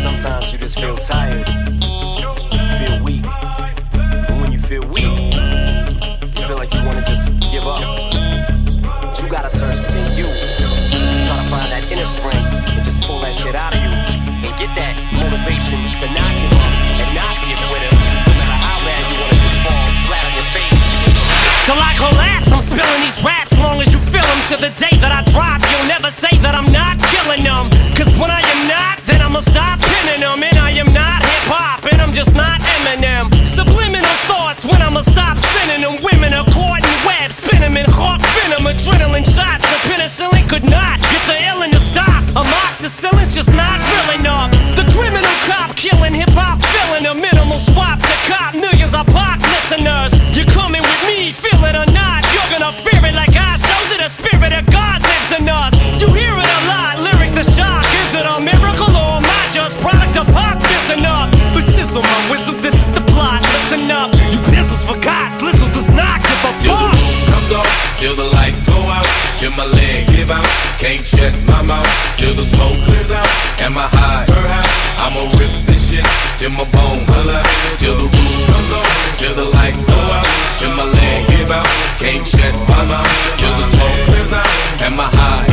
Sometimes you just feel tired, feel weak. And when you feel weak, you feel like you wanna just give up. But you gotta search within you. Try to find that inner strength and just pull that shit out of you. And get that motivation to not give up and not be a quitter. No matter how bad you wanna just fall flat on your face. Till I collapse, I'm spilling these raps. Long as you feel them to the day that I drop, you'll never say that I'm not killing them. Cause when I am not, then I'ma stop pinning them. And I am not hip-hop, and I'm just not Eminem. Subliminal thoughts when I'ma stop sending them. Women are caught in webs, spin them in hawk venom. Adrenaline shots, the penicillin could not get the illin to stop. Amoxicillin's just not real enough. The criminal cop killing hip-hop, filling a minimal swap to cop millions of pop listeners. You're coming with me, feel it or not, you're gonna fear it like I showed you. The spirit of God lives in us. You hear it a lot, lyrics to shock. Is it a miracle or am I just product of pop? Listen up, but sizzle my whistle, this is the plot. Listen up, you pistols for God, Slizzle does not give a fuck. Till the roof comes off, till the lights go out, till my legs give out, can't shut my mouth, till the smoke clears out, and my high, I'ma rip this shit till my bone color. Till the roof comes off, till the lights go out, till my legs give out, can't shut my mouth, till the smoke clears out, and my high,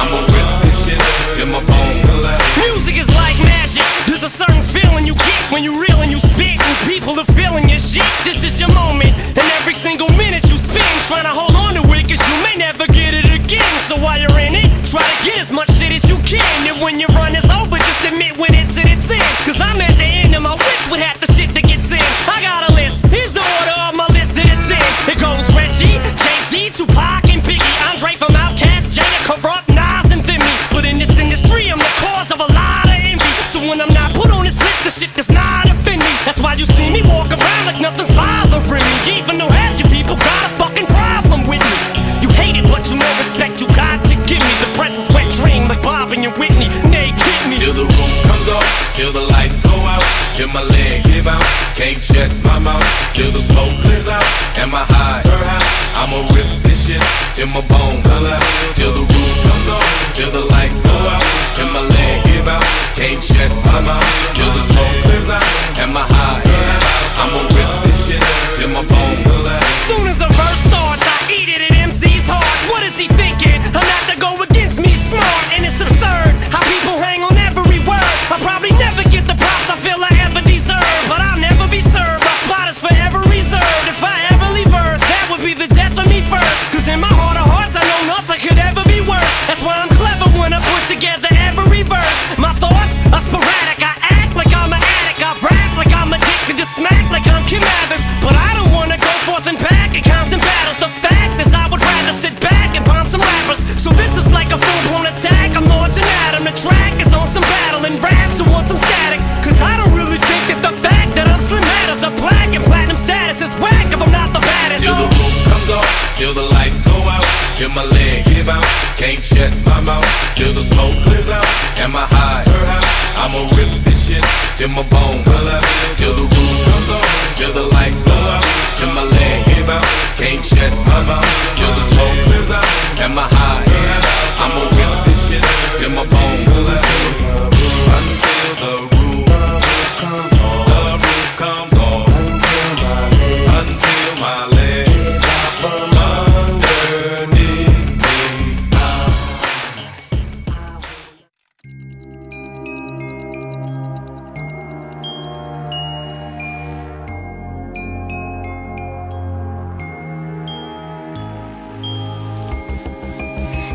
I'ma rip this shit till my bone color. Music is like magic. There's a certain feeling you get when you reel and you spit, and people are feeling your shit. This is your moment, and every single minute you spend trying to hold on to it, cause you may never get it again. So while you're in it, try to get as much shit as you can. And when your run is over, just admit when it's in its end. Cause I'm at the end of my wits with half the shit that gets in. I got a list, here's the order of my list that it's in. It goes Reggie, Jay-Z, Tupac, and Biggie, Andre from Outkast, Jada, Corrupt, Nas, and Thimmy. But in this industry, I'm the cause of a lot of envy. So when I'm not put on this list, the shit does not offend me. That's why you see me walk around like nothing's bothering me. Even though half you people got a fucking problem with me. You hate it, but you know respect you got to give me. The presence wet dream like Bob and your Whitney. Nay, hit me. Till the roof comes off, till the lights go out, till my legs give out, can't shut my mouth, till the smoke clears out, and my high, I'ma rip this shit till my bone color. Till the roof comes off, till the lights go out, till my legs give out, can't shut my mouth, till the smoke clears out, and my high, I'ma rip this shit till my bone color. Soon as a verse starts, I eat it at MC's heart. What is he thinking? I'm not to go against me, smart, and it's absurd how people hang on every word. I'll probably never get the props I feel I ever deserve, but I'll never be served. My spot is forever reserved. If I ever leave Earth, that would be the death of me first. Cause in my heart of hearts, I know nothing could ever be worse. That's why I'm clever when I put together every verse. My thoughts are sporadic. I act like I'm an addict. I rap like I'm addicted to smack like I'm Kim Mathers. But I don't wanna go forth and back in constant battles. The fact is I would rather sit back and bomb some rappers. So this is like a full-blown attack. I'm launching at 'em. The track is on some battle and raps who want some static. Cause I don't really think that the fact that I'm Slim matters. A black and platinum status is whack if I'm not the baddest. Till the roof comes off, till the lights go out, till my legs give out, can't shut my mouth, till the smoke clears out, and my high, I'ma rip this shit till my bone color. Till the roof comes off, till the lights go out, till my legs give out, can't shut my mouth, till the smoke clears out, and my high, I'ma rip this shit till my bone color. Until the roof comes off, the roof comes off, until my legs drop underneath me.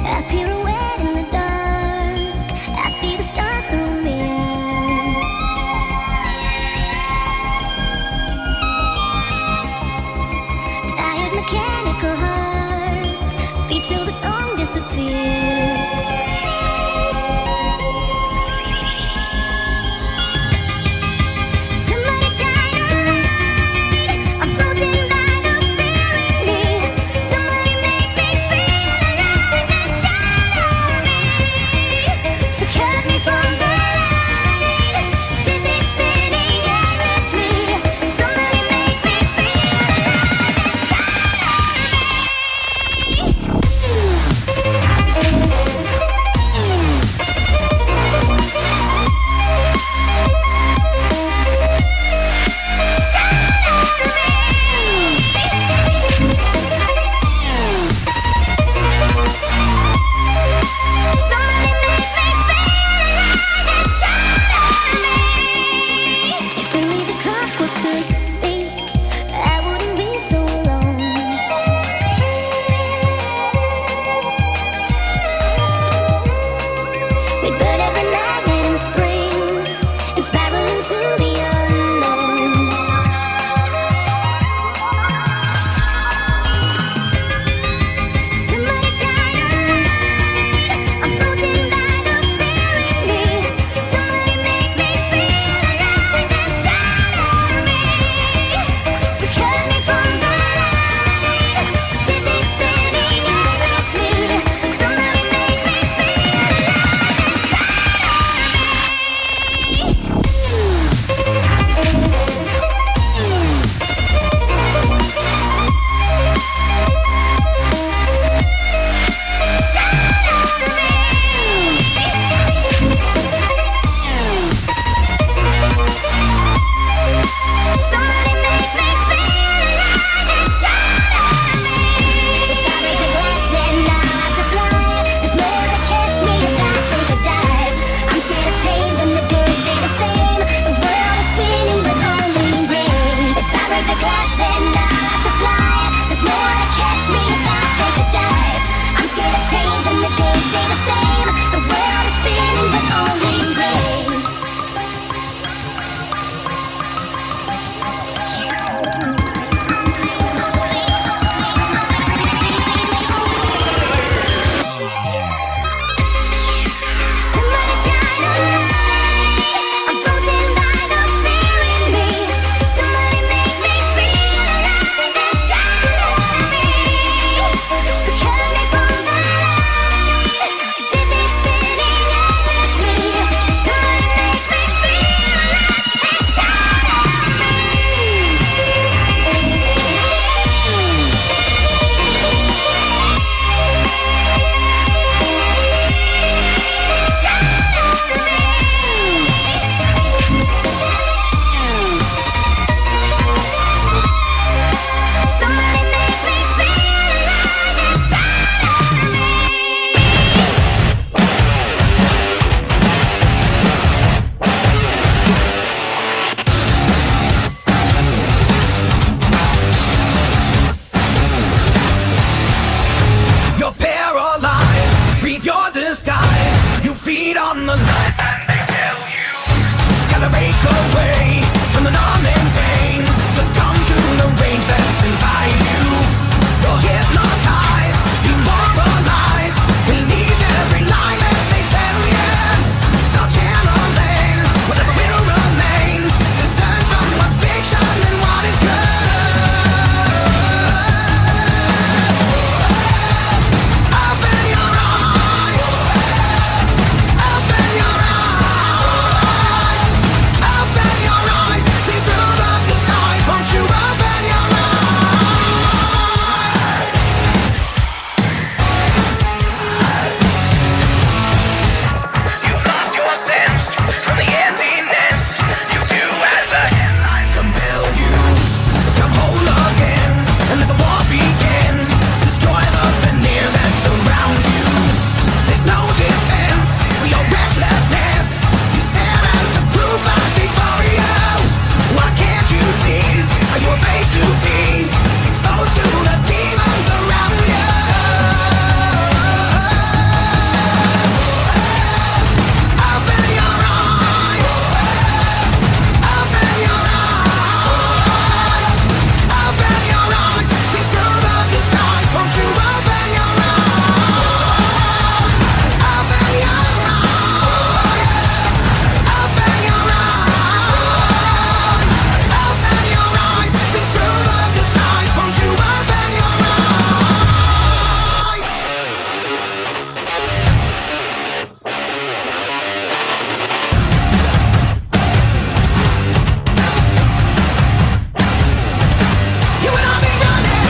A pirouette in the dark, I see break away from the numbing pain. Succumb to the rage that's inside you. You're hypnotized, demoralized, believe every lie that they sell you. Start channeling whatever will remain. Discern from what's fiction and what is good. Open your eyes. Open your eyes. Open your eyes. See through the disguise. Won't you open your eyes? You've lost your sense from the emptiness. You do as the headlines compel you. Come whole again and let the war begin. Destroy the veneer that surrounds you. There's no defense for your recklessness. You stand as the proof lies before you. Why can't you see? Are you afraid to be exposed to the demons around you? Open your eyes. Open your eyes. Open your eyes. See through the disguise. Won't you open your eyes? Open your eyes. Open your eyes. Open your eyes. See through the disguise. Won't you open your eyes? You and I be running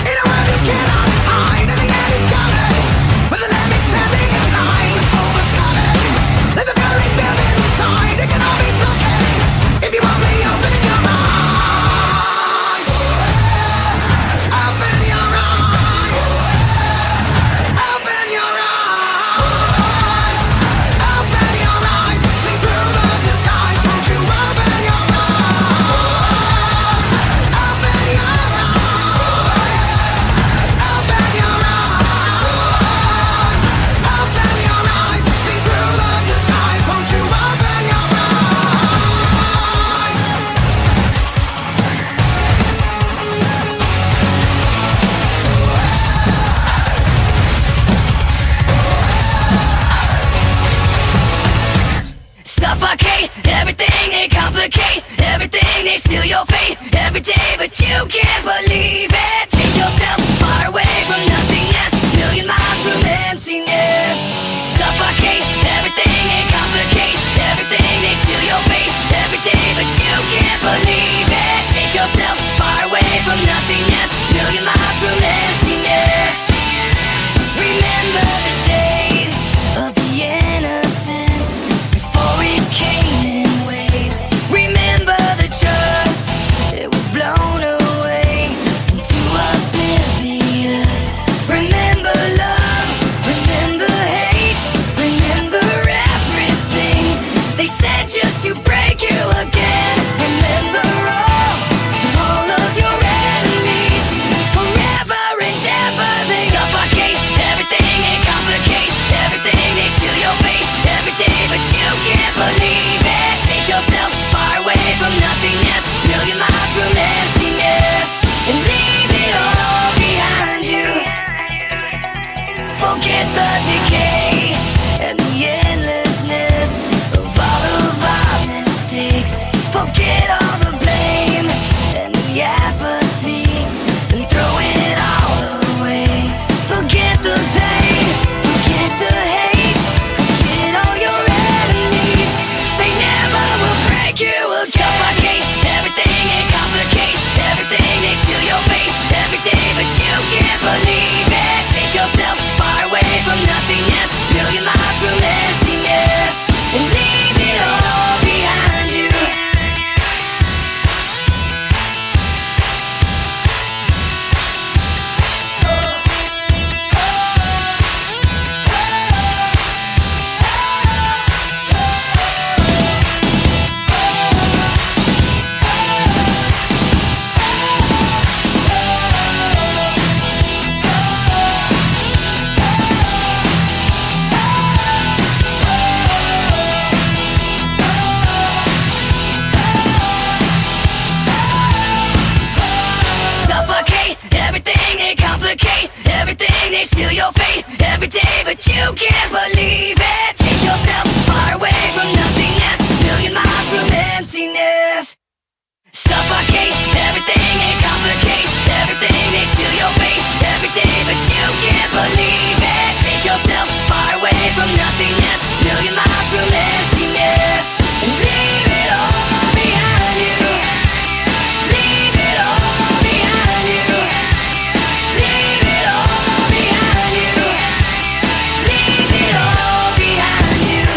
in a world you cannot hide, and the end is coming with the limit standing in line. Overcoming, there's a fury built inside. It can all be broken if you only open your eyes. Open your eyes. Open your eyes. Open your eyes. See through the disguise. Won't you open your eyes? Open your eyes. Open your eyes. Open your eyes. See through the disguise. Won't you open your eyes? Suffocate everything, they complicate everything, they steal your fate every day, but you can't believe it. Take yourself far away from nothingness, million miles from emptiness. Suffocate everything, they complicate everything, they steal your fate every day, but you can't believe it. Take yourself far away from nothingness, million miles from emptiness. Remember the days of the innocence before it came in waves. Remember the trust, it was blown away into oblivion. Remember love, remember hate, remember everything they said just to break you again. Remember all of your enemies, forever and ever. They suffocate everything and complicate everything, they steal your fate every day, but you can't believe it. Take yourself far away from nothingness, million miles from emptiness, and leave it all behind you. Forget the decay and the endlessness of all of our mistakes. Forget all the blame and the apathy, and throw it all away. Forget the pain, forget the hate, forget all your enemies. They never will break you again. Suffocate everything and complicate everything, they steal your fate every day, but you can't believe it. Take yourself far away from nothingness, million miles from emptiness, and leave it all behind you. complicate everything, they steal your fate every day, but you can't believe it. Take yourself far away from nothingness, million miles from emptiness. Suffocate everything, they complicate everything, they steal your fate every day, but you can't believe it. Take yourself far away from nothingness, million miles from emptiness, and leave it all behind you. Leave it all behind you. Leave it all behind you. Leave it all behind you.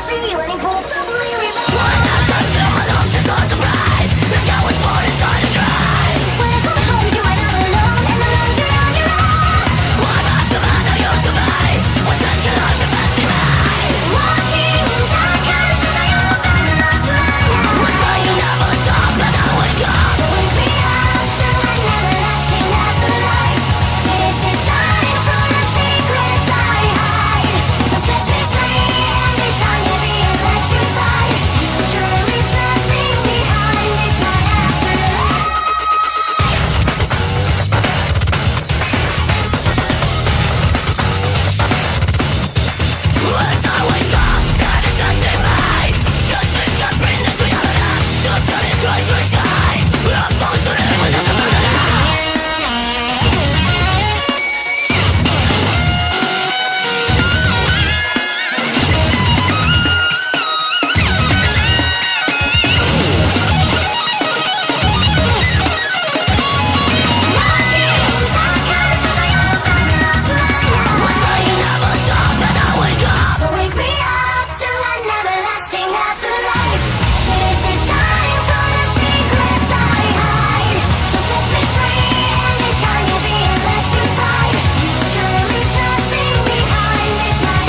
ceiling pulls suddenly revive. When I come to my lungs, it's hard to ride. The guy was born inside a drive. When I come home, you are not alone, and alone you're on your own. What about the man I used to buy? Was such a lot of fancy ride. Walking inside, God, since I opened up my eyes. Was like you never saw, but I wake up. So wake me up to an everlasting afterlife. It is designed for the secrets I hide. So set me free, and this time you'll be electrified. Future leaves nothing behind, it's my afterlife. As I wake up, God is acting mine. Just think I've been this reality. Just got it twice for shine. I'm supposed to live with the So wake me up to an everlasting afterlife. It is designed for the secrets I hide. So set me free, and this time you'll be electrified. Future leaves nothing behind, it's my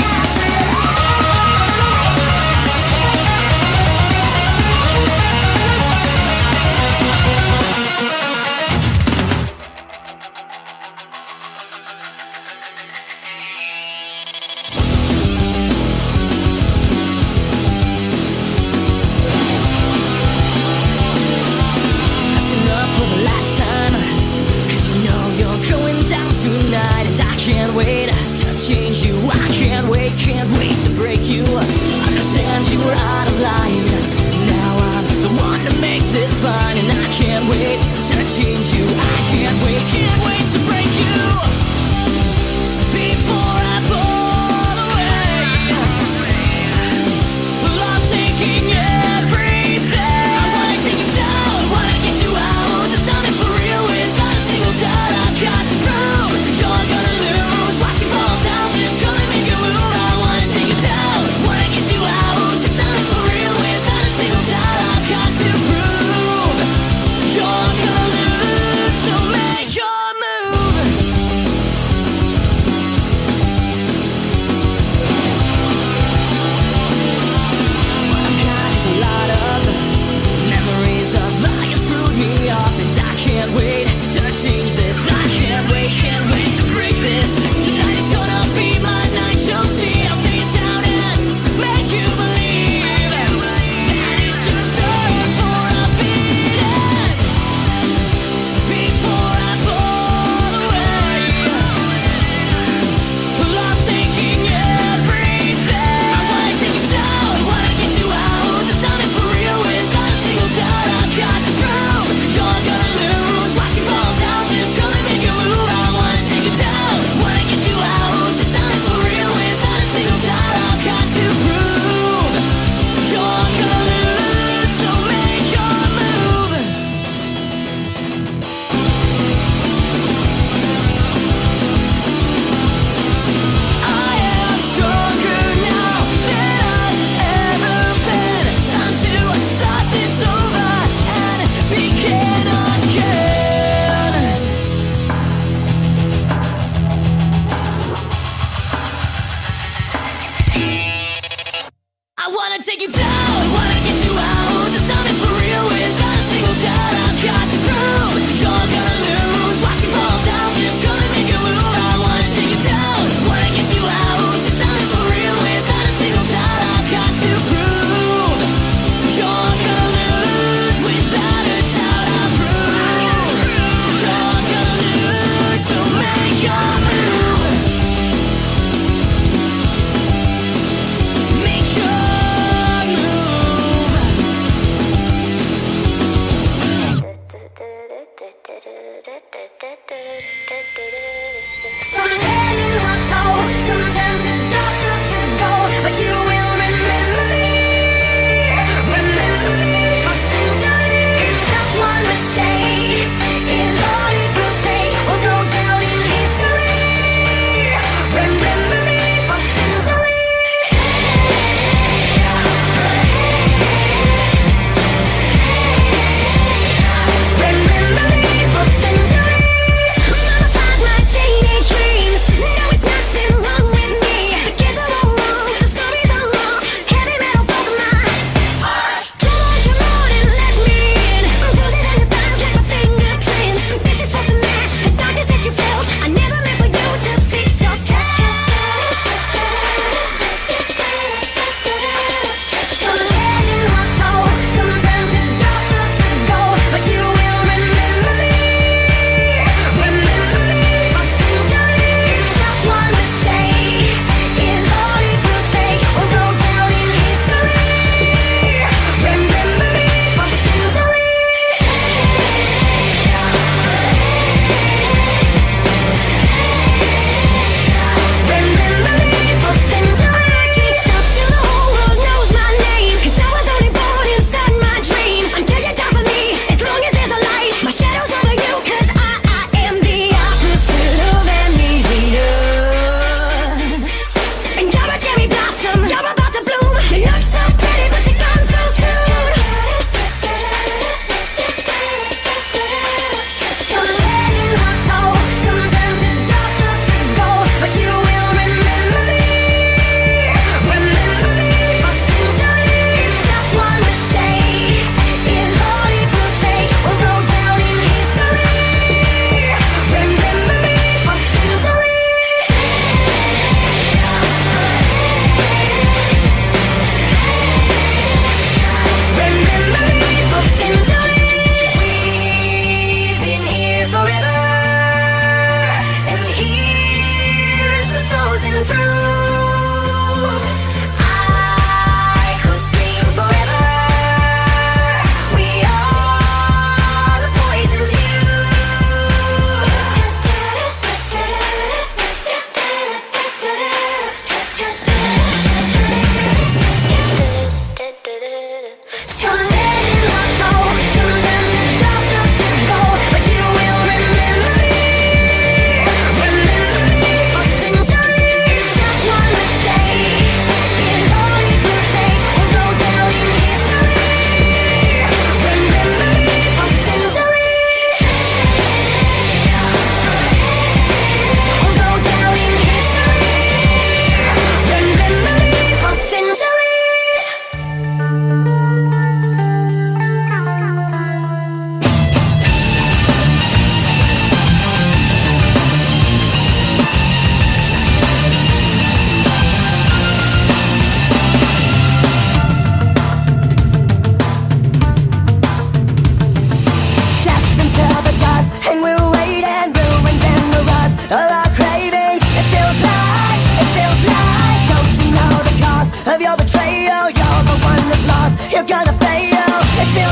Enough for the last time, 'cause you know you're going down tonight. And I can't wait to change you. I can't wait to break you. Understand you were out of line. Now I'm the one to make this fine. And I can't wait to change you. I can't wait to break you. Before I fall away, well, I'm taking everything. I wanna take you down, wanna get you out. This time is for real, without a single doubt. I've got to prove you're gonna lose. Watch you fall down, just gonna make a move. I wanna take you down, wanna get you out. This time is for real, without a single doubt. I've got to prove you're gonna lose. So make your move.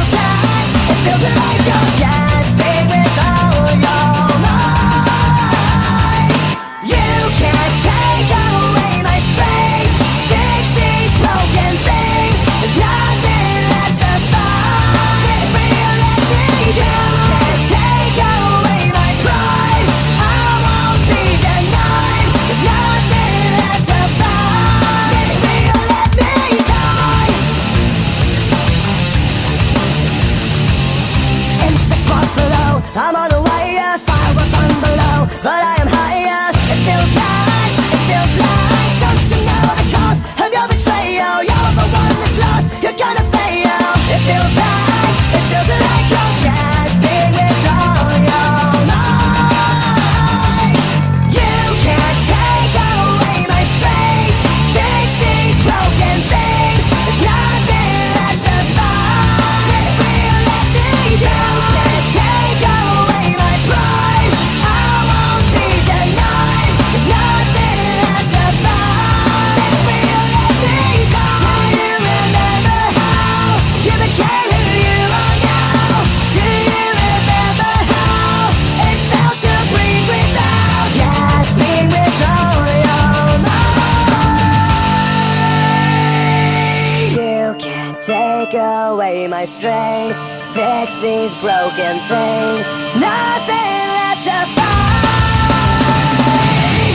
feels like you're gasping with all your might. You can't take away my strength. Fix these broken things. There's nothing left to fight. Get free or let me go. You can't take away my pride. I won't be denied. There's nothing left to fight. Get free or let me die. In 6 months below, I'm on the wire. Fire will burn below, but I am higher. It feels like, don't you know the cost of your betrayal? You're the one that's lost, you're gonna fail. It feels like you're gasping with all your might. You can't take away my strength. Fix these broken things. There's nothing left to fight. Get free or let me go. You can't take away my pride. I won't be denied. There's nothing left to fight. Get free or let me go. Do you remember how you became who you are now? Do you remember how it felt to breathe without gasping with all your might? You can't take away my strength. Fix these broken things. Nothing left to fight.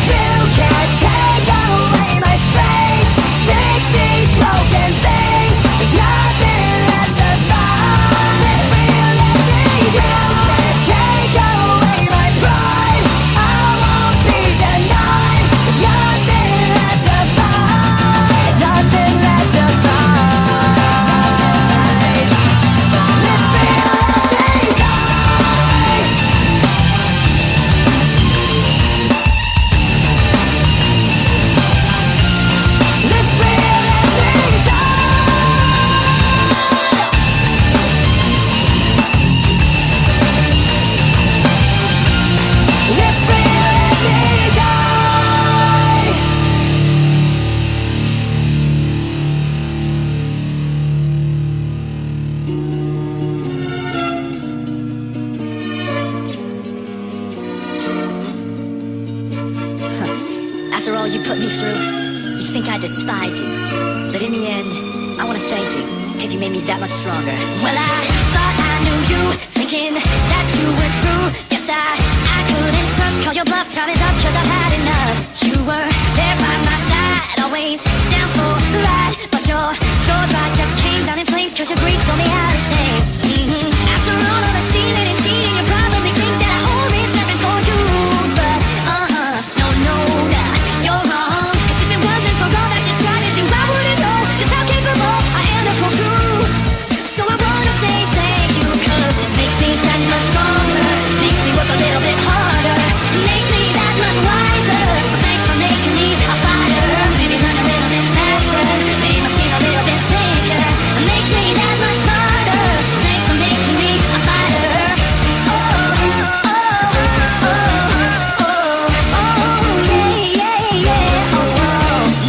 You can't take away my strength. Fix these broken things. There's nothing left to fight. Get free or let me go. You can't take away my pride. I won't be denied. There's nothing left to fight. Nothing left to fight. Get free or let me die. Live free or let me die. Live free or let me die. After all you put me through, you think I despise you. But in the end, I wanna thank you, cause you made me that much stronger. Well, I thought I knew you, thinking that you were true. Yes, I couldn't trust, call your bluff, time is up, cause I've had enough. You were there by my side, always down for the ride. But your sword ride just came down in flames, cause your greed told me how to save. After all of the stealing and cheating, you probably think that I hold resentment for you. But no, you're wrong. 'Cause if it wasn't for all that you tried to do, I wouldn't know just how capable I am to pull through. So I wanna say thank you, 'cause it makes me that much stronger. Makes me work a little bit harder. Makes me that much wiser. So thanks for making me a fighter. Maybe run a little bit faster. Made my skin a little bit thicker. Makes me that much smarter. So thanks for making me a fighter.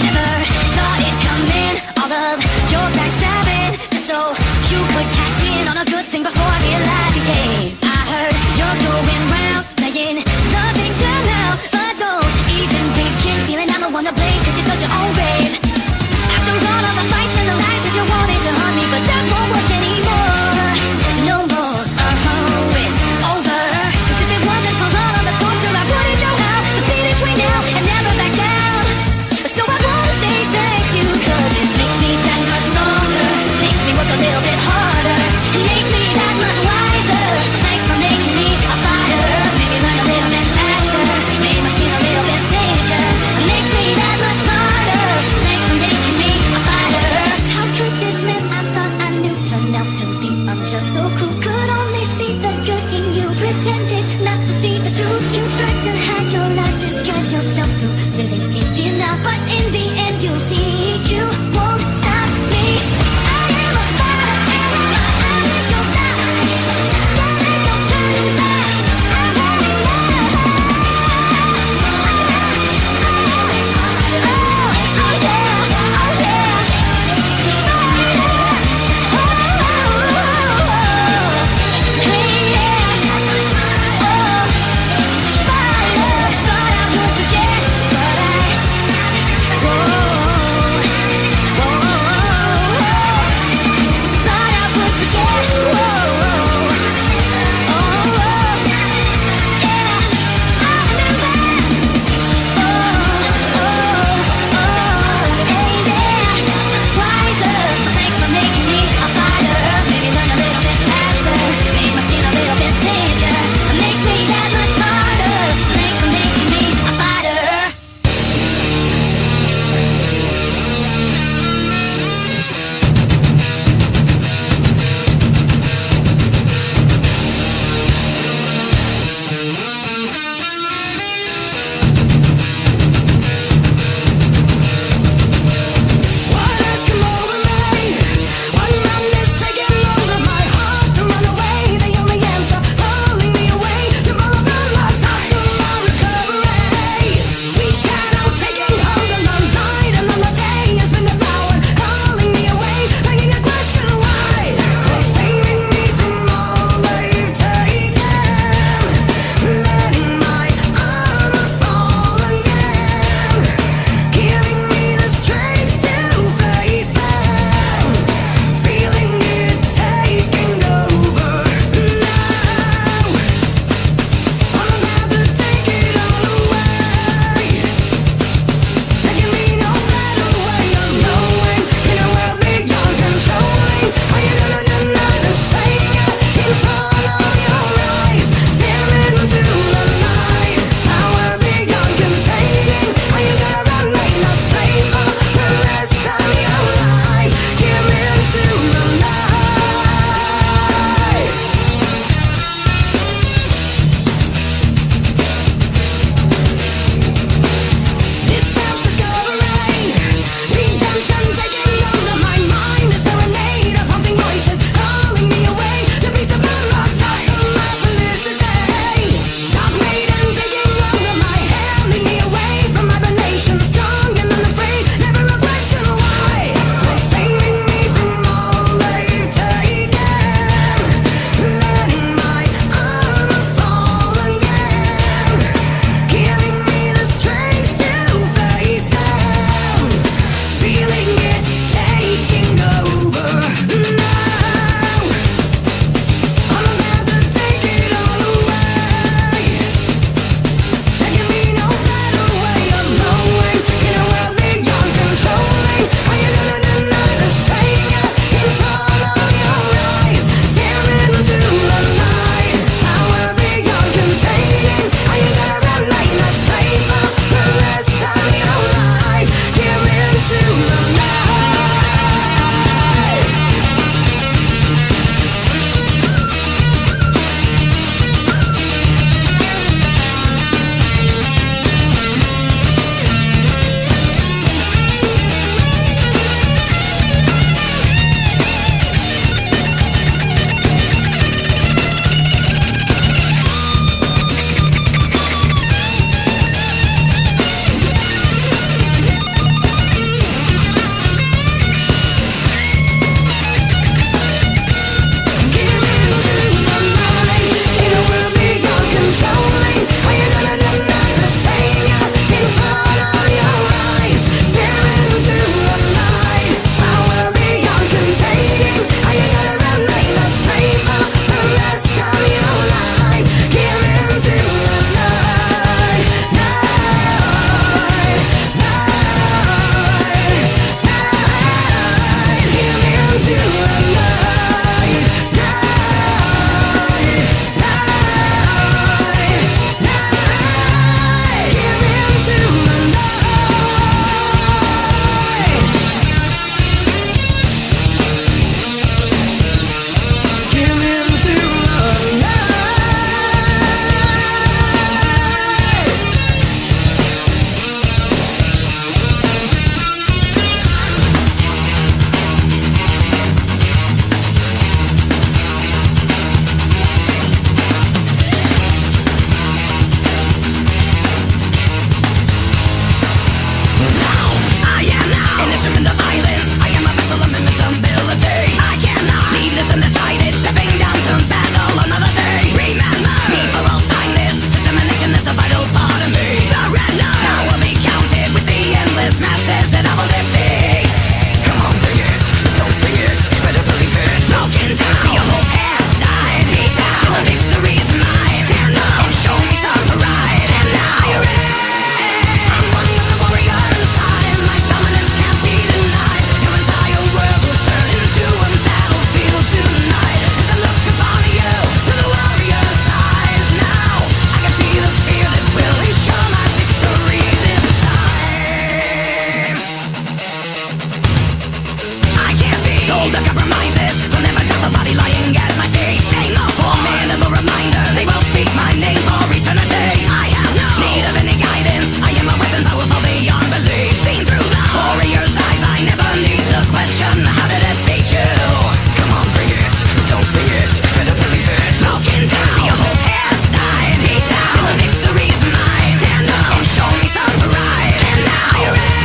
Never saw it coming, all of your backstabbing, just so you could cash in on a good thing before I realized you came. I heard you're going round, playing the victim now, but don't even begin feeling I'm the one to blame, 'cause you thought your own babe. After all of the fights and the lies that you wanted to haunt me, but that won't work anymore. No more, it's over. 'Cause if it wasn't for all of the torture, I wouldn't know how to be this way now and never back down. So I wanna say thank you, 'cause it makes me that much stronger. Makes me work a little bit harder. It makes me that much wiser. So thanks for making me a fighter. all the compromises will never tell the body lying at my feet. Saying no for minimal reminder, they will speak my name for eternity. I have no need of any guidance, I am a weapon powerful beyond belief. Seen through the warrior's eyes, I never need to question. How did it beat you? Come on, bring it, don't see it, better believe it. Smoking down till your whole past died. Beat down till the victory's mine. Stand up and show me some pride. And now you're in.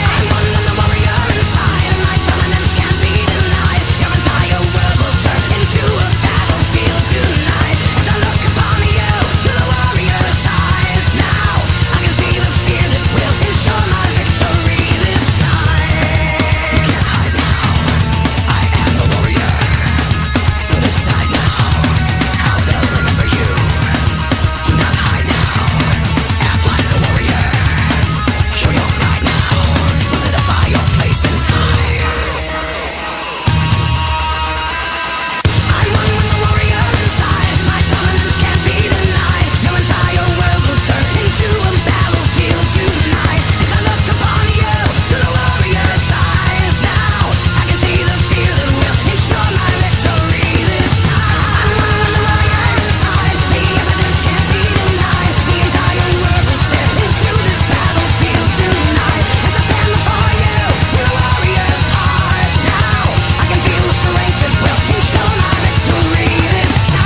I'm one of the warrior inside, and my dominance can't be denied. Your entire world will turn into a battlefield tonight. As I look upon you through the warrior's eyes, now I can see the fear that will ensure my victory this time. You can't hide now, I am the warrior. So decide now how they'll remember you. Do not hide now, act like a warrior. Show your pride now, solidify your place in time. I'm one with the warrior inside, my dominance can't be denied. Your entire world will turn into a battlefield tonight. As I look upon you through the warrior's eyes, now I can see the fear that will ensure my victory this time. I'm one with the warrior inside, the evidence can't be denied. The entire world will step into this battlefield tonight. As I stand before you with a warrior's heart, now I can feel the strength that will ensure my victory this time.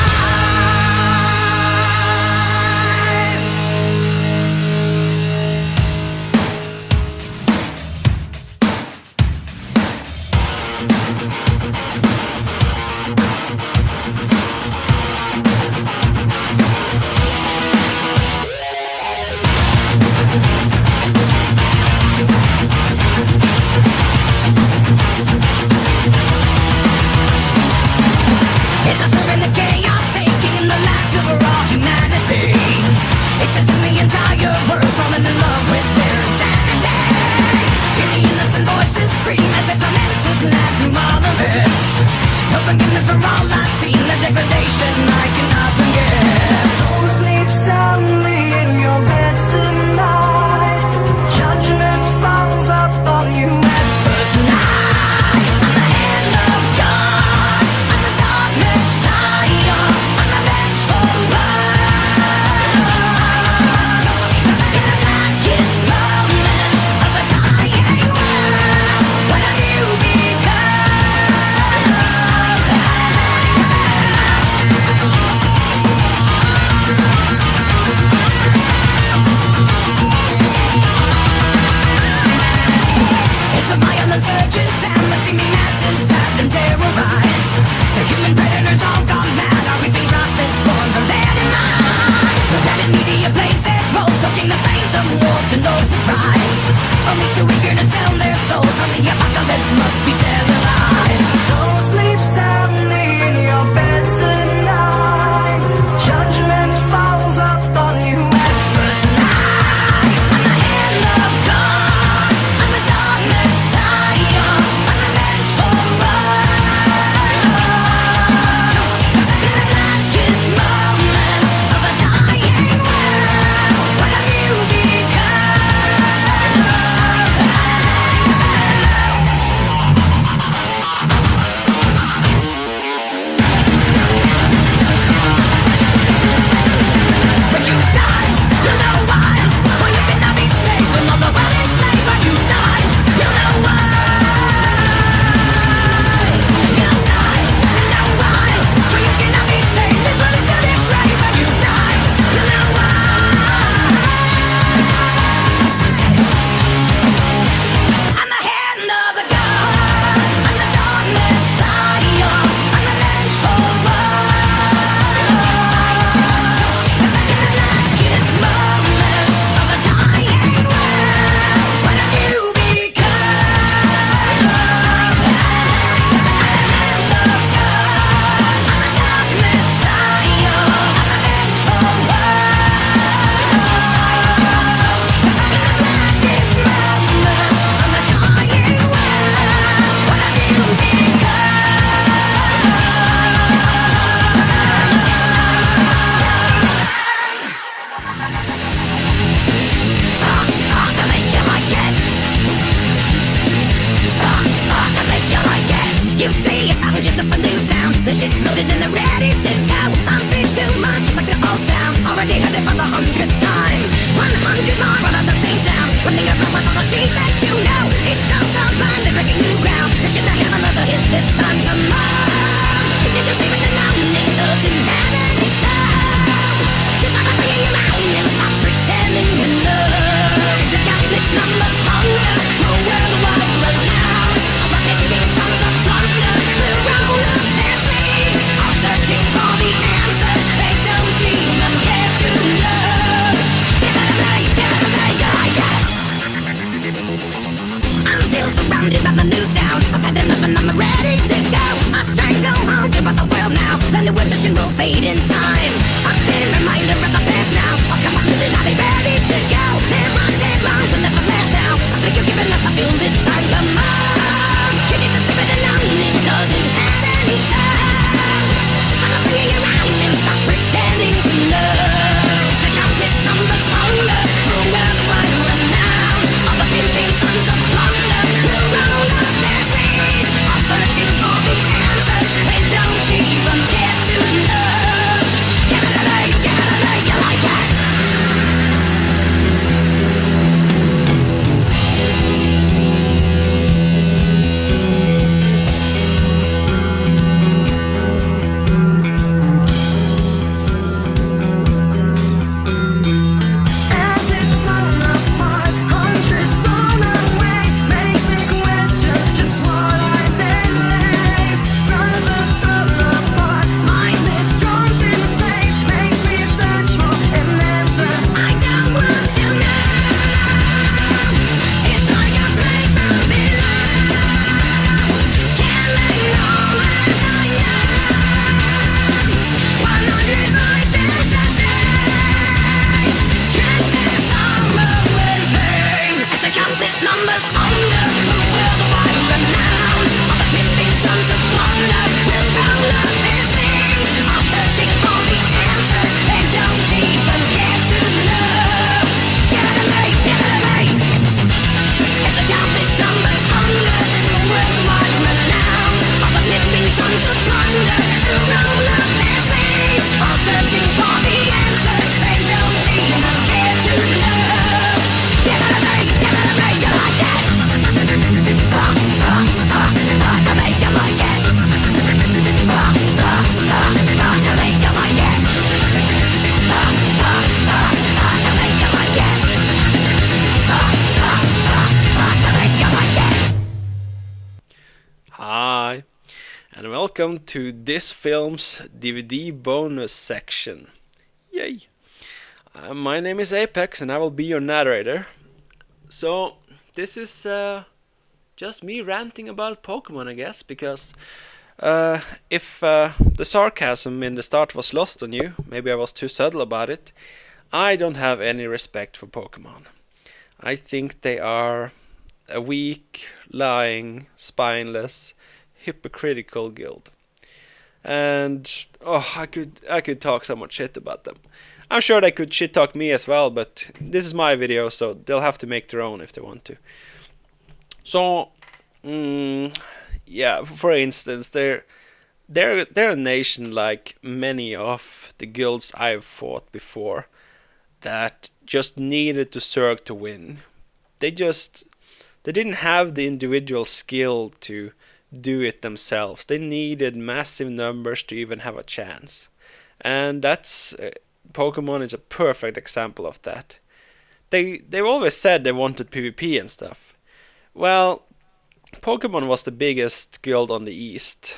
It's a serve in the chaos, taking in the lack of raw humanity. It's as in the entire world falling in love with their insanity. Hear the innocent voices scream as if tormentors last through all of it. No forgiveness for all I've seen, the degradation I cannot forget. So sleep soundly in your beds tonight. Judgment falls upon you at first light. I'm the hand of God, I'm the dark Messiah, I'm the vengeful one. In the blackest moment of a dying world, what have you become? You see, I'm just up a new sound. The shit's loaded and I'm ready to go. I'm big too much, just like the old sound. Already heard it for the 100th time. 100 more, but on the same sound. Running around with all the shit that you know. It's all so blind, they're breaking new ground. They should not have another hit this time. Come on, can you just leave it alone? It doesn't have any sound. Just start playing your mind and stop pretending you know. It's a countless numbers hunger for worldwide renown. All the big songs of plunder will roll up their sleeves, all searching for the answers they don't even care to know. Give it away, yeah. I'm still surrounded by the new sound. I've had enough and I'm ready to go. I strangle hungry about the world now. The new obsession will fade in time. I've been reminded of the past now. I'll come on and I'll be ready to go. Never mind, wrongs will never last now. I think you're giving us a feel this time. Come on, can you just leave it alone? It doesn't have any sound. Just stop playing around and stop pretending to know. So countless numbers hunger for worldwide renown. All the pimping sons of plunder will roll up their sleeves, all searching for the answers they don't even care to know. Give it away, you like that? As it's blown apart, hundreds blown away, makes me question just what I believe. Brothers torn apart, mindless drones in a snake, makes me search for an answer. I don't want to know. It's like a break from below. Killing all that I know. 100 voices that say, catch this sorrow in vain. As I count these numbers under the worldwide renown. All the pimping sons of plunder will roll up their sleeves, all searching for the answers they don't even care to know. Give it away. As I count these numbers under the worldwide renown. All the pimping sons of plunder will roll up their sleeves, all searching for the answers they don't even care to know. Give it away, you like that? To make you like it. To make you like it. To make you like it. To make you like it. Hi, and welcome to this film's DVD bonus section. Yay! My name is Apex, and I will be your narrator. So, this is just me ranting about Pokemon, I guess, because if the sarcasm in the start was lost on you, maybe I was too subtle about it, I don't have any respect for Pokemon. I think they are a weak, lying, spineless, hypocritical guild. And I could talk so much shit about them. I'm sure they could shit talk me as well, but this is my video, so they'll have to make their own if they want to. So, yeah, for instance, they're a nation like many of the guilds I've fought before that just needed to Zerg to win. They didn't have the individual skill to do it themselves. They needed massive numbers to even have a chance. And that's Pokemon is a perfect example of that. They've always said they wanted PvP and stuff. Well, Pokemon was the biggest guild on the east,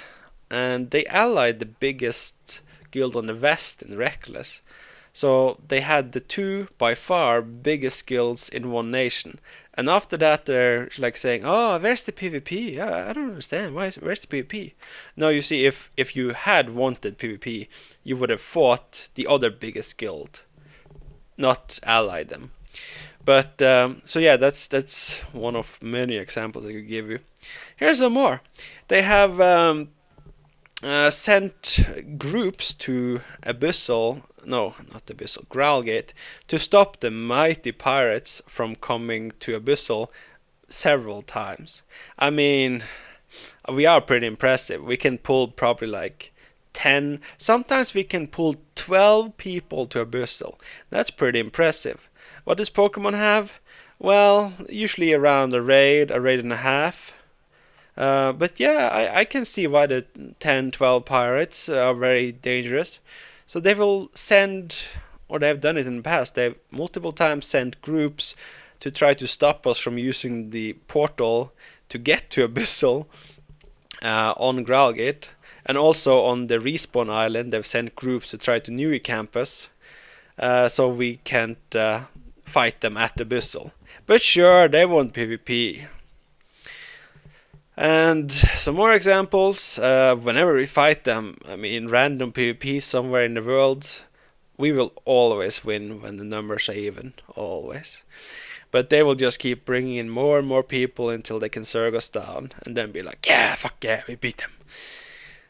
and they allied the biggest guild on the west in Reckless. So they had the two by far biggest guilds in one nation. And after that they're like saying, oh, where's the PvP? Yeah, I don't understand. Where's the PvP? No, you see, if you had wanted PvP, you would have fought the other biggest guild, not allied them. But so yeah, that's one of many examples I could give you. Here's some more. They have sent groups to Growlgate to stop the mighty pirates from coming to Abyssal several times. I mean, we are pretty impressive. We can pull probably like 10, sometimes we can pull 12 people to a bustle. That's pretty impressive. What does Pokemon have? Well, usually around a raid and a half. But yeah, I can see why the 10, 12 pirates are very dangerous. So they will send, or they've done it in the past, they've multiple times sent groups to try to stop us from using the portal to get to Abyssal on Growlgate. And also on the respawn island, they've sent groups to try to Nui campus, so we can't fight them at Abyssal. But sure, they want PvP. And some more examples. Whenever we fight them, I mean random PvP somewhere in the world, we will always win when the numbers are even, always. But they will just keep bringing in more and more people until they can surge us down, and then be like, yeah, fuck yeah, we beat them.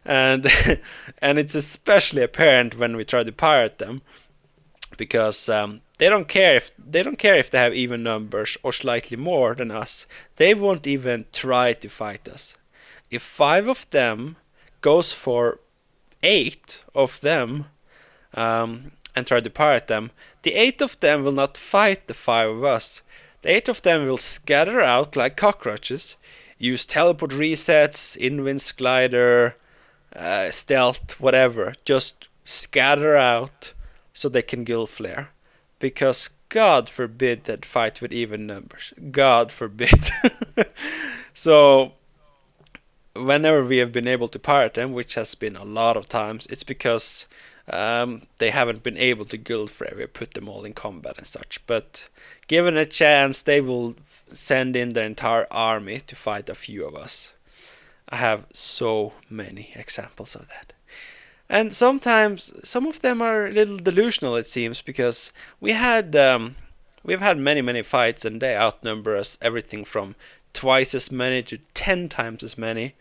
And and it's especially apparent when we try to pirate them, because they don't care if they have even numbers or slightly more than us. They won't even try to fight us. If 5 of them goes for 8 of them and try to pirate them, the 8 of them will not fight the 5 of us. The 8 of them will scatter out like cockroaches, use teleport resets, invince glider, stealth, whatever. Just scatter out so they can guild flare. Because God forbid that fight with even numbers. God forbid. So whenever we have been able to pirate them, which has been a lot of times, it's because they haven't been able to guild flare. We put them all in combat and such. But given a chance, they will send in their entire army to fight a few of us. I have so many examples of that. And sometimes some of them are a little delusional, it seems, because we've had many fights and they outnumber us everything from twice as many to 10 times as many.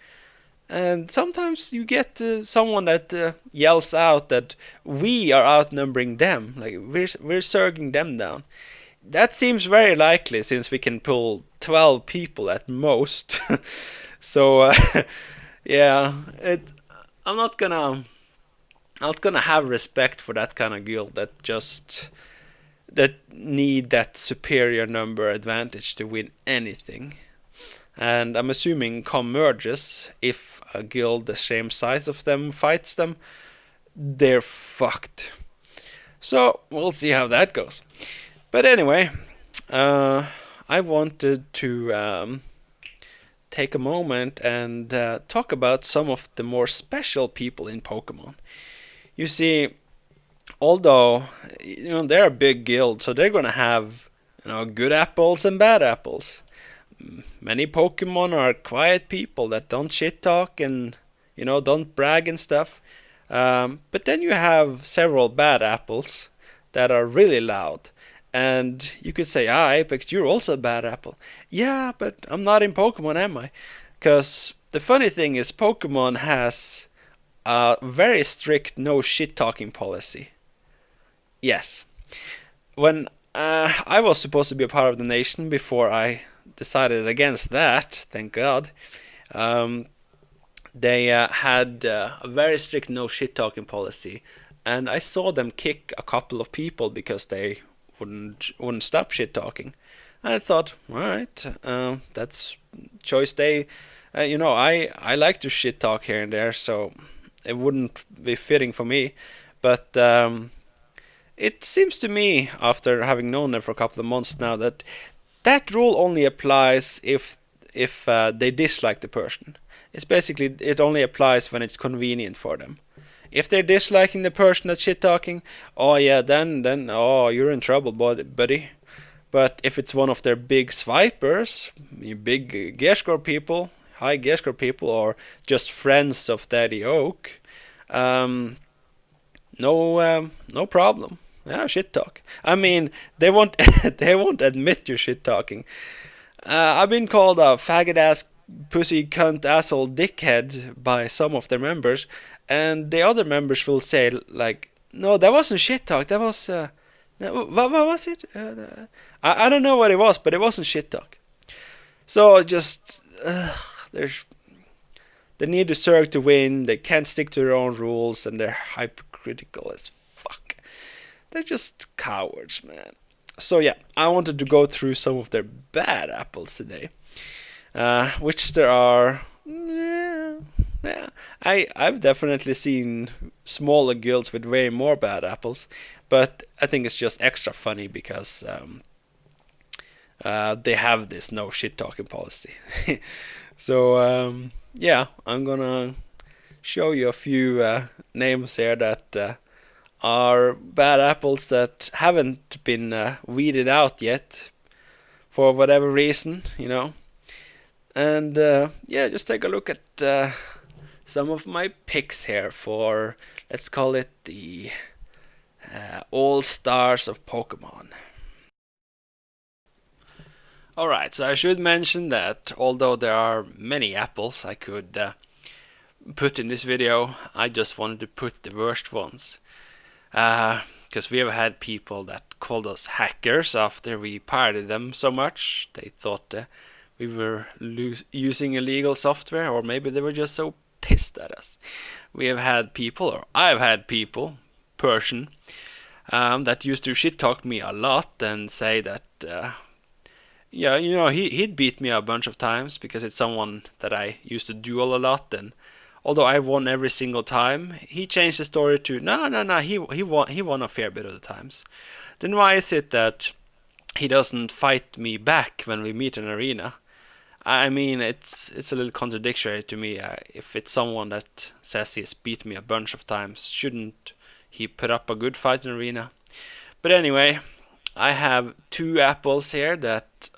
And sometimes you get someone that yells out that we are outnumbering them, like we're surging them down. That seems very likely since we can pull 12 people at most. So yeah, I'm not gonna have respect for that kind of guild that need that superior number advantage to win anything. And I'm assuming come merges, if a guild the same size of them fights them, they're fucked. So we'll see how that goes. But anyway, I wanted to take a moment and talk about some of the more special people in Pokemon. You see, although they're a big guild, so they're gonna have good apples and bad apples. Many Pokemon are quiet people that don't shit talk and don't brag and stuff. But then you have several bad apples that are really loud. And you could say, Apex, you're also a bad apple. Yeah, but I'm not in Pokemon, am I? Because the funny thing is, Pokemon has a very strict no shit talking policy. Yes. When I was supposed to be a part of the nation before I decided against that, thank God, they had a very strict no shit talking policy. And I saw them kick a couple of people because they wouldn't stop shit talking. And I thought, alright, that's choice day. I like to shit talk here and there, so it wouldn't be fitting for me. But it seems to me, after having known them for a couple of months now, that rule only applies if they dislike the person. It's basically, it only applies when it's convenient for them. If they're disliking the person that's shit talking, then you're in trouble, buddy. But if it's one of their big swipers, big gear score people, high gear score people, or just friends of Daddy Oak, no problem. Yeah, shit talk. I mean, they won't admit you're shit talking. I've been called a faggot ass, pussy cunt asshole dickhead by some of their members. And the other members will say, like, no, that wasn't shit talk. That was, what was it? I don't know what it was, but it wasn't shit talk. So just, They need to serve to win, they can't stick to their own rules, and they're hypocritical as fuck. They're just cowards, man. So yeah, I wanted to go through some of their bad apples today. Which there are... Yeah, I've definitely seen smaller guilds with way more bad apples, but I think it's just extra funny because they have this no shit talking policy. So yeah, I'm gonna show you a few names here that are bad apples that haven't been weeded out yet for whatever reason, you know. And yeah, just take a look at some of my picks here for, let's call it the all-stars of Pokemon. Alright, so I should mention that although there are many apples I could put in this video, I just wanted to put the worst ones. Because we have had people that called us hackers after we pirated them so much. They thought we were using illegal software, or maybe they were just so pissed at us. We have had people, or I've had people, Persian, that used to shit talk me a lot and say that yeah, you know, he'd beat me a bunch of times because it's someone that I used to duel a lot, and although I won every single time, he changed the story to no, he won a fair bit of the times. Then why is it that he doesn't fight me back when we meet in an arena? I mean, it's a little contradictory to me. If it's someone that says he's beat me a bunch of times, shouldn't he put up a good fight in arena? But anyway, I have two apples here that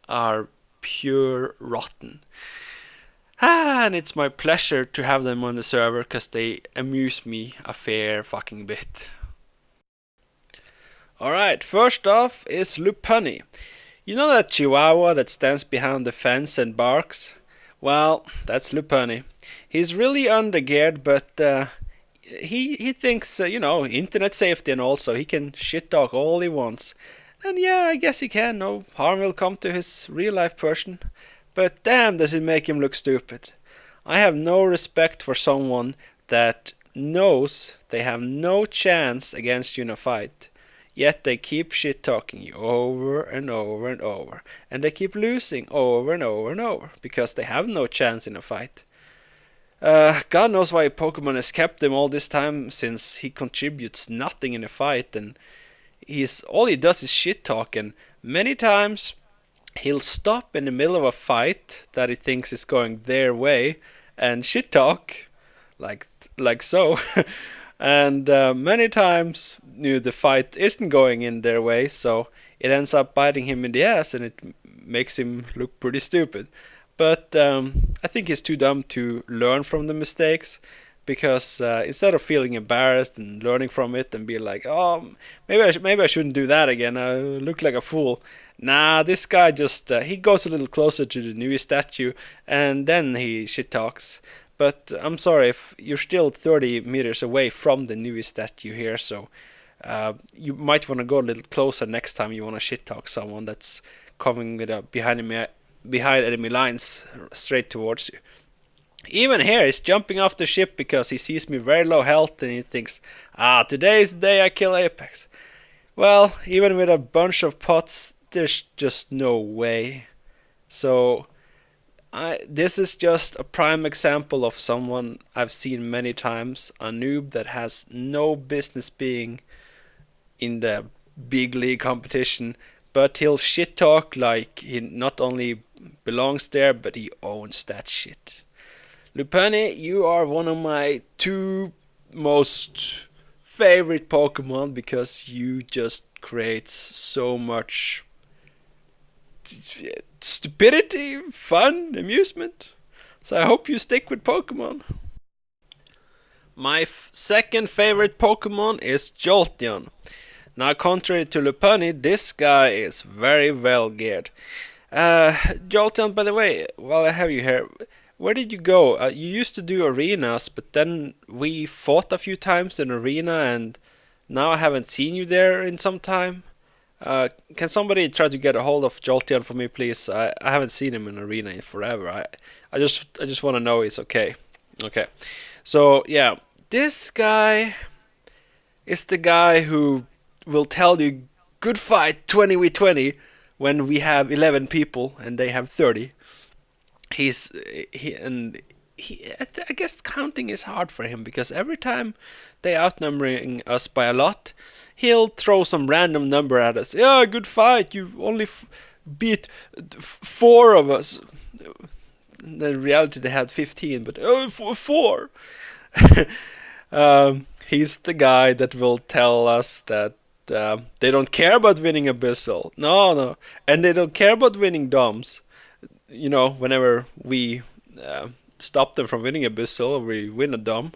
are pure rotten. And it's my pleasure to have them on the server because they amuse me a fair fucking bit. Alright, first off is Lupunny. You know that chihuahua that stands behind the fence and barks? Well, that's Lupunny. He's really undergeared, but he thinks, you know, internet safety and all, so he can shit talk all he wants. And yeah, I guess he can. No harm will come to his real life person. But damn, does it make him look stupid. I have no respect for someone that knows they have no chance against you in a fight. Yet they keep shit talking you over and over and over. And they keep losing over and over and over. Because they have no chance in a fight. God knows why Pokemon has kept him all this time, since he contributes nothing in a fight, and all he does is shit talk, and many times he'll stop in the middle of a fight that he thinks is going their way and shit talk like so. And many times the fight isn't going in their way, so it ends up biting him in the ass, and it makes him look pretty stupid. But I think he's too dumb to learn from the mistakes, because instead of feeling embarrassed and learning from it and be like, oh, maybe I shouldn't do that again, I look like a fool. Nah, this guy just he goes a little closer to the Nui statue and then he shit talks. But I'm sorry, if you're still 30 meters away from the Nui statue here, so you might want to go a little closer next time you want to shit talk someone that's coming with behind enemy lines straight towards you. Even here, he's jumping off the ship because he sees me very low health and he thinks, today's the day I kill Apex. Well, even with a bunch of pots, there's just no way. So, this is just a prime example of someone I've seen many times, a noob that has no business being in the big league competition, but he'll shit talk like he not only belongs there, but he owns that shit. Lupunny, you are one of my two most favorite Pokemon because you just create so much stupidity, fun, amusement. So I hope you stick with Pokemon. My second favorite Pokemon is Jolteon. Now, contrary to Lupunny, this guy is very well geared. Jolteon, by the way, while I have you here, where did you go? You used to do arenas, but then we fought a few times in arena, and now I haven't seen you there in some time. Can somebody try to get a hold of Jolteon for me, please? I haven't seen him in arena in forever. I just want to know he's okay. Okay, so yeah, this guy is the guy who will tell you good fight 20v20 when we have 11 people and they have 30. He's he and he I guess counting is hard for him because every time they outnumbering us by a lot, he'll throw some random number at us. Yeah, good fight. You only beat 4 of us. In reality, they had 15, but four. He's the guy that will tell us that they don't care about winning Abyssal. No, and they don't care about winning DOMs. You know, whenever we stop them from winning Abyssal or we win a DOM,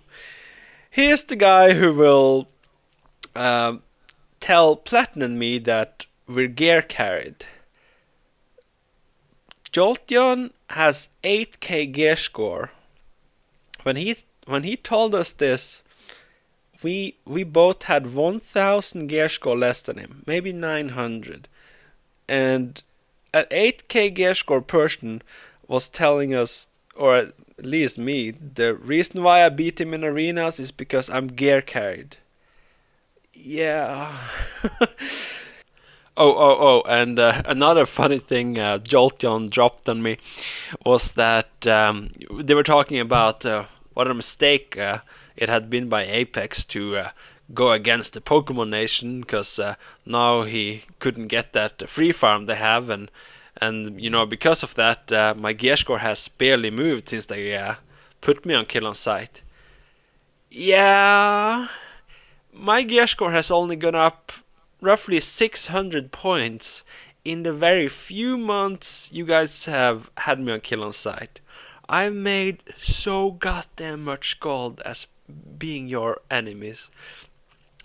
he's the guy who will tell Platinum and me that we're gear carried. Jolteon has 8k gear score. When he told us this, we both had 1000 gear score less than him, maybe 900. And an 8k gear score person was telling us, or at least me, the reason why I beat him in arenas is because I'm gear carried. Yeah. And another funny thing Jolteon dropped on me was that they were talking about what a mistake it had been by Apex to go against the Pokemon Nation, because now he couldn't get that free farm they have, and you know, because of that my gear score has barely moved since they put me on Kill on Sight. Yeah, my gear score has only gone up roughly 600 points in the very few months you guys have had me on Kill on Sight. I've made so goddamn much gold as being your enemies.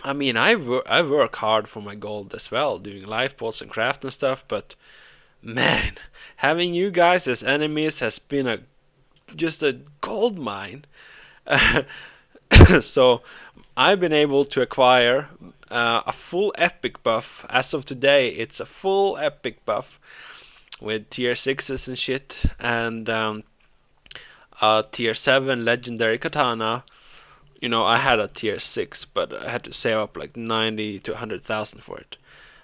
I mean, I work hard for my gold as well, doing life pods and craft and stuff, but man, having you guys as enemies has been just a gold mine. So I've been able to acquire a full epic buff. As of today, it's a full epic buff with tier 6s and shit, and tier 7 legendary katana. You know, I had a tier 6, but I had to save up like 90 to 100,000 for it.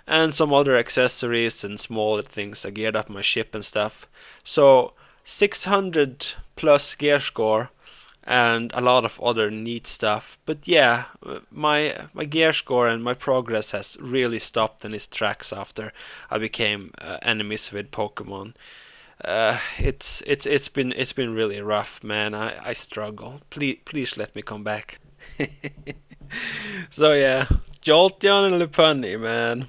And some other accessories and smaller things. I geared up my ship and stuff. So 600 plus gear score and a lot of other neat stuff. But yeah, my gear score and my progress has really stopped in its tracks after I became enemies with Pokemon. It's been really rough, man. I struggle. Please let me come back. So yeah, Jolteon and Lupunny, man.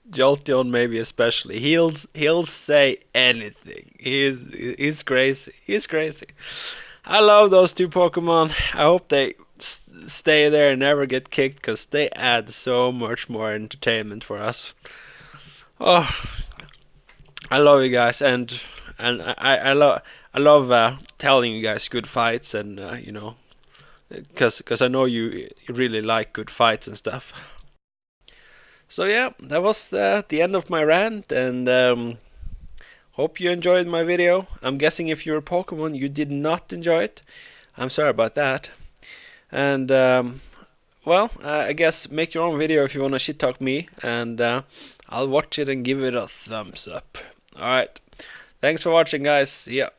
Jolteon maybe especially. He'll say anything. He's crazy. He's crazy. I love those two Pokemon. I hope they stay there and never get kicked, because they add so much more entertainment for us. Oh, I love you guys, and I love telling you guys good fights, and you know, because I know you really like good fights and stuff. So yeah, that was the end of my rant, and hope you enjoyed my video. I'm guessing if you're a Pokemon, you did not enjoy it. I'm sorry about that. And well, I guess make your own video if you want to shit talk me, and I'll watch it and give it a thumbs up. Alright, thanks for watching, guys. See ya.